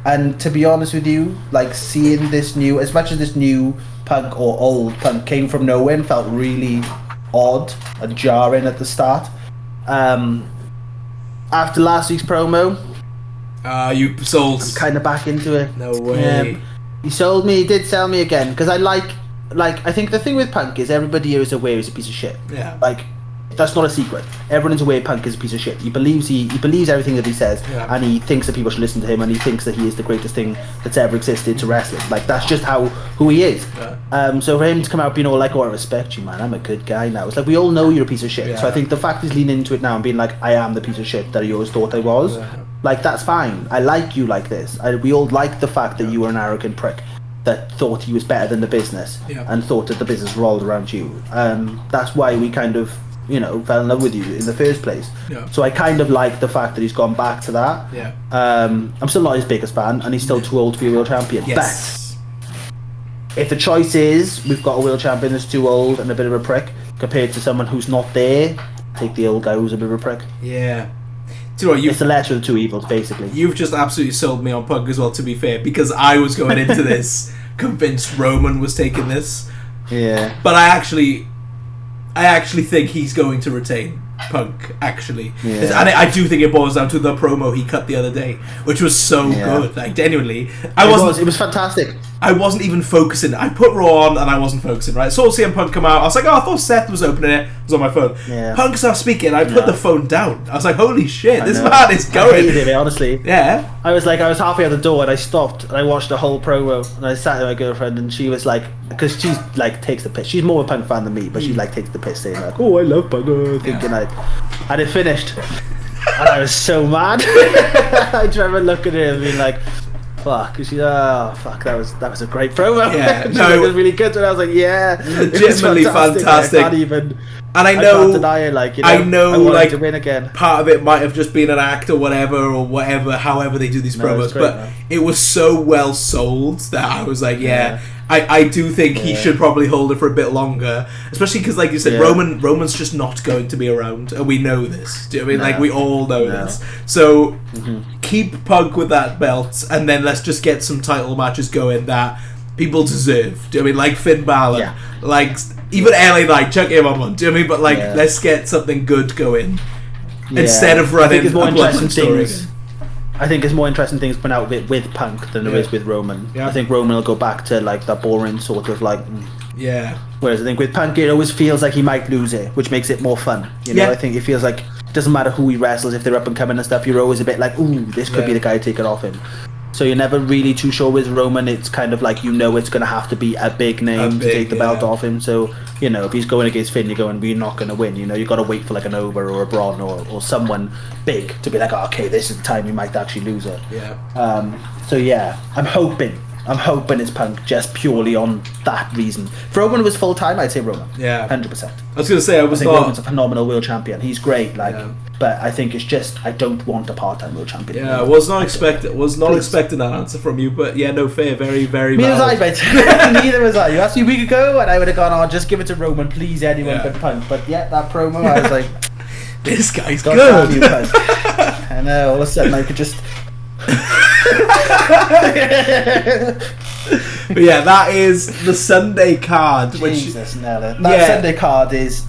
And to be honest with you, like seeing this new, as much as this new Punk or old Punk came from nowhere and felt really odd and jarring at the start. After last week's promo, you sold. I'm kind of back into it. No way. He sold me. He did sell me again because I like. I think the thing with Punk is everybody here is aware he's a piece of shit. Yeah. Like, that's not a secret. Everyone is aware Punk is a piece of shit. He believes everything that he says, and he thinks that people should listen to him, and he thinks that he is the greatest thing that's ever existed to wrestling. Like, that's just who he is. Yeah. So for him to come out being all like, "Oh, I respect you, man. I'm a good guy now." It's like, we all know you're a piece of shit. Yeah. So I think the fact he's leaning into it now and being like, "I am the piece of shit that he always thought I was," like, that's fine. I like you like this. We all like the fact that you were an arrogant prick that thought he was better than the business and thought that the business rolled around you. That's why we kind of, fell in love with you in the first place. Yeah. So I kind of like the fact that he's gone back to that. Yeah. I'm still not his biggest fan, and he's still too old to be a world champion. Yes. But if the choice is we've got a world champion that's too old and a bit of a prick compared to someone who's not there, take the old guy who's a bit of a prick. Yeah. Do you know what, it's the lesser of the two evils, basically. You've just absolutely sold me on Punk as well, to be fair, because I was going into this convinced Roman was taking this. Yeah. But I actually think he's going to retain Punk, actually. Yeah. And I do think it boils down to the promo he cut the other day, which was so good. Like, genuinely. It was fantastic. I wasn't even focusing. I put Raw on and I wasn't focusing, right? Saw CM Punk come out. I was like, I thought Seth was opening it. I was on my phone. Yeah. Punk started speaking. I put the phone down. I was like, holy shit, this man is going. I hated it, honestly. Yeah. I was halfway out the door and I stopped and I watched the whole promo and I sat with my girlfriend and she was like, because she's like takes the piss. She's more of a Punk fan than me, but she like takes the piss, saying like, "Oh, I love Punk," thinking and it finished, and I was so mad. I remember looking at her and being like, "Fuck," and she's fuck, that was a great promo. Yeah, it was really good. And I was like, "Yeah, legitimately fantastic." I can't even. And I can't deny it. I wanted to win again. Part of it might have just been an act or whatever, however they do these promos, but it was so well sold that I was like, I do think he should probably hold it for a bit longer, especially because, like you said, Roman's just not going to be around, and we know this. Do you know what I mean? Like, we all know this. So keep Punk with that belt, and then let's just get some title matches going that people deserve. Do you know what I mean? Like Finn Balor, like even LA Knight, chuck him on one. Do you know what I mean? But like, let's get something good going instead of running a bloodline story. I think it's more interesting things coming out with Punk than there is with Roman. I think Roman will go back to like that boring sort of like. Yeah. Whereas I think with Punk, it always feels like he might lose it, which makes it more fun. You know, I think it feels like it doesn't matter who he wrestles, if they're up and coming and stuff, you're always a bit like, ooh, this could be the guy to take it off him. So you're never really too sure with Roman. It's kind of like, it's going to have to be a big name to take the belt off him. So, if he's going against Finn, you're going, we're not going to win. You've got to wait for like an Over or a Braun or someone big to be like, okay, this is the time we might actually lose it. Yeah. So yeah, I'm hoping it's Punk just purely on that reason. If Roman was full time, I'd say Roman. Yeah. 100%. I was going to say, I think Roman's a phenomenal world champion. He's great, but I think it's just I don't want a part-time world champion. Yeah, I was not expecting that answer from you, but yeah, no, fair, very, very. Neither was I, mate. Neither was I. You asked me a week ago, and I would have gone, just give it to Roman, please, anyone but Punk. But that promo, I was like, this guy's God good. Damn you, Punk. I know. All of a sudden, I could just. But yeah, that is the Sunday card. Jesus, Nella. That Sunday card is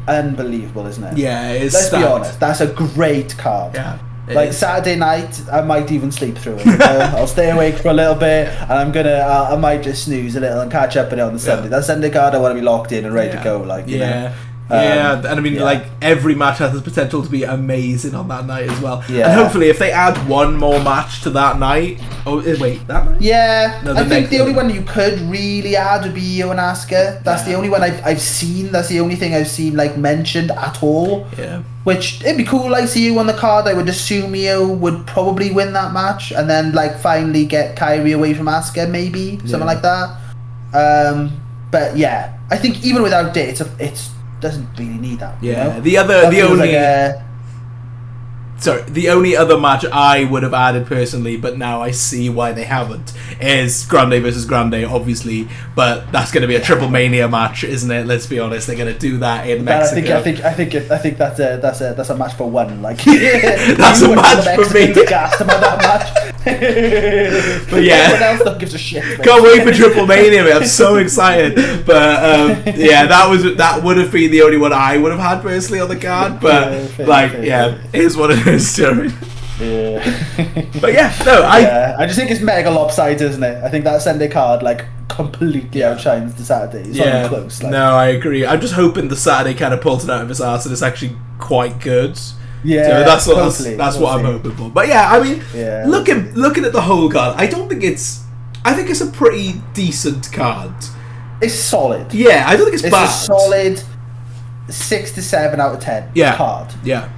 unbelievable, isn't it? Yeah, it is. Let's be honest, that's a great card. Yeah. Like Saturday night, I might even sleep through it. I'll stay awake for a little bit, and I might just snooze a little and catch up on it on the Sunday. That Sunday card, I want to be locked in and ready to go. Like, you know. And I mean, like, every match has the potential to be amazing on that night as well. Yeah. And hopefully, if they add one more match to that night... Oh, wait, that night? Yeah. No, I think the only one you could really add would be Io and Asuka. That's the only one I've seen. That's the only thing I've seen, like, mentioned at all. Yeah. Which, it'd be cool, like, see you on the card. I would assume Io would probably win that match. And then, like, finally get Kairi away from Asuka, maybe. Something like that. But, yeah. I think even without it, it's doesn't really need that. Yeah, you know? The only other match I would have added personally, but now I see why they haven't, is Grande versus Grande, obviously. But that's going to be a triple Mania match, isn't it? Let's be honest, they're going to do that in Mexico. I think that's a match for one. Like that's a match for me. About that match. But yeah, everyone else that gives a shit. Can't wait for Triple Mania, mate. I'm so excited. But yeah, that would have been the only one I would have had personally on the card. But here's what it is. Do you know what I mean? Yeah. But yeah, no, I just think it's mega lopsided, isn't it? I think that Sunday card like completely outshines the Saturday. It's not even close. Like. No, I agree. I'm just hoping the Saturday kind of pulls it out of his arse and it's actually quite good. Yeah, so that's what I'm hoping for. But yeah, I mean, looking at the whole card, I think it's a pretty decent card. It's solid. Yeah, I don't think it's bad. It's a solid 6 to 7 out of 10 card. Yeah.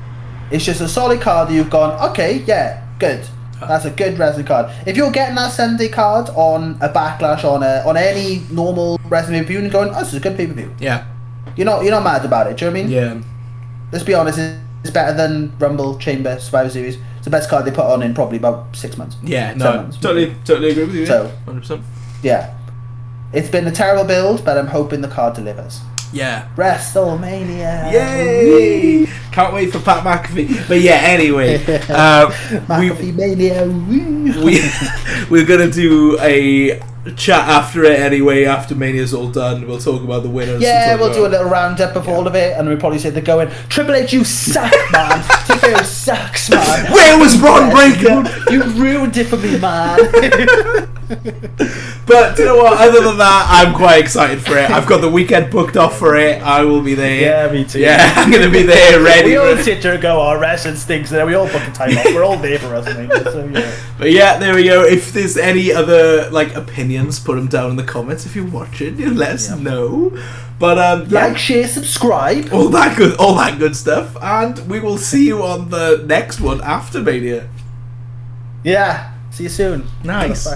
It's just a solid card that you've gone, okay, yeah, good. That's a good wrestling card. If you're getting that Sunday card on a Backlash, on any normal wrestling pay-per-view, and going, oh, this is a good pay-per-view. Yeah. You're not mad about it, do you know what I mean? Yeah. Let's be honest, it's better than Rumble, Chamber, Survivor Series. It's the best card they put on in probably about 6 months. Yeah, no, totally agree with you. So, 100%. Yeah. It's been a terrible build, but I'm hoping the card delivers. Yeah. Wrestlemania. Yay! Can't wait for Pat McAfee. But yeah, anyway. McAfee Mania. We're going to do a chat after it anyway, after Mania's all done. We'll talk about the winners. Yeah, we'll do a little roundup of all of it, and we'll probably say they're going, Triple H, you suck, man. TKO sucks, man. Where was Braun Breaker? You ruined it for me, man. But you know what? Other than that, I'm quite excited for it. I've got the weekend booked off for it. I will be there. Yeah, me too. Yeah, I'm going to be there, ready. We all sit there and go, "Oh, wrestling stinks," and then we all book the time off. We're all there for WrestleMania. So yeah. But yeah, there we go. If there's any other opinions, put them down in the comments. If you're watching, let us know. But like, share, subscribe, all that good stuff, and we will see you on the next one after Mania. Yeah. See you soon. Nice.